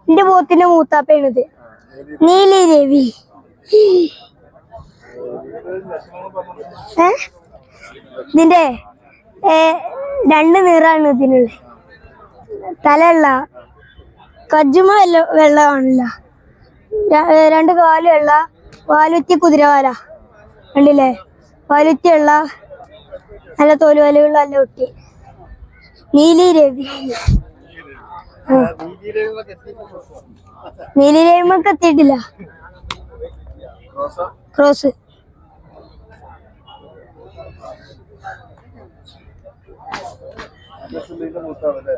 എന്റെ പോത്തിന്റെ മൂത്താപ്പയാണിത്. നീലി രവി. ഇതിന്റെ 2 നിറാണ് ഇതിനുള്ളത്. തലയുള്ള കജ്ജുമ വെള്ളമാണില്ല. 2 കാല് വെള്ള, വാലുത്തി കുതിരവാല കണ്ടില്ലേ? വാലുത്തിയുള്ള നല്ല തോലുവലുള്ള നല്ല കുട്ടി നീലി രവി. നീലി രവിമൊക്കെ എത്തിയിട്ടില്ല. ക്രോസ്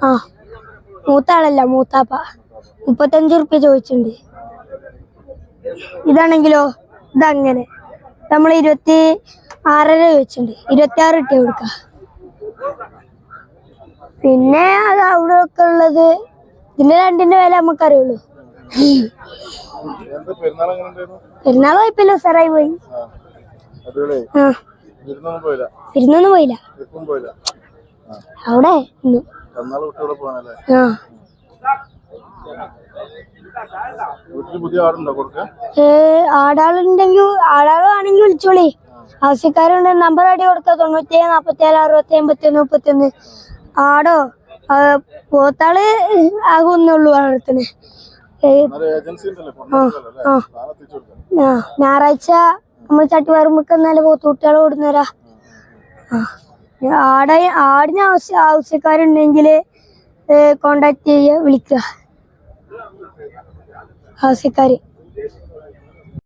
ആ മൂത്താളല്ല, മൂത്താപ്പ. 35 ഉറുപ്പ്യ ചോദിച്ചിട്ടുണ്ട്. ഇതാണെങ്കിലോ ഇതങ്ങനെ നമ്മൾ 26.5 ചോദിച്ചിട്ടുണ്ട്. 26 ഇട്ടേ കൊടുക്ക. പിന്നെ അത് അവിടെ ഒക്കെ ഉള്ളത് ഇതിന്റെ 2ന്റെ വില നമുക്കറിയുള്ളൂ. പെരുന്നാൾ കുഴപ്പമില്ല, സാറായി പോയി. വിരുന്നൊന്നും പോയില്ല അവിടെ. ആടാളുണ്ടെങ്കിൽ ആടാളാണെങ്കിൽ വിളിച്ചോളി. ആവശ്യക്കാരുണ്ട്. നമ്പർ അടി കൊടുക്ക 97 47 61 81 31. ആടോ പോത്താള് ആകുന്നുള്ളൂ വളർത്തിന്. ഞായറാഴ്ച നമ്മൾ ചട്ടിവാറുമ്പോ നല്ല പോത്തുകുട്ടികളെ കൊടുന്നേരാ. ആടിന് ആവശ്യക്കാരുണ്ടെങ്കിൽ കോണ്ടാക്ട് ചെയ്യുക, വിളിക്കുക ആവശ്യക്കാര്.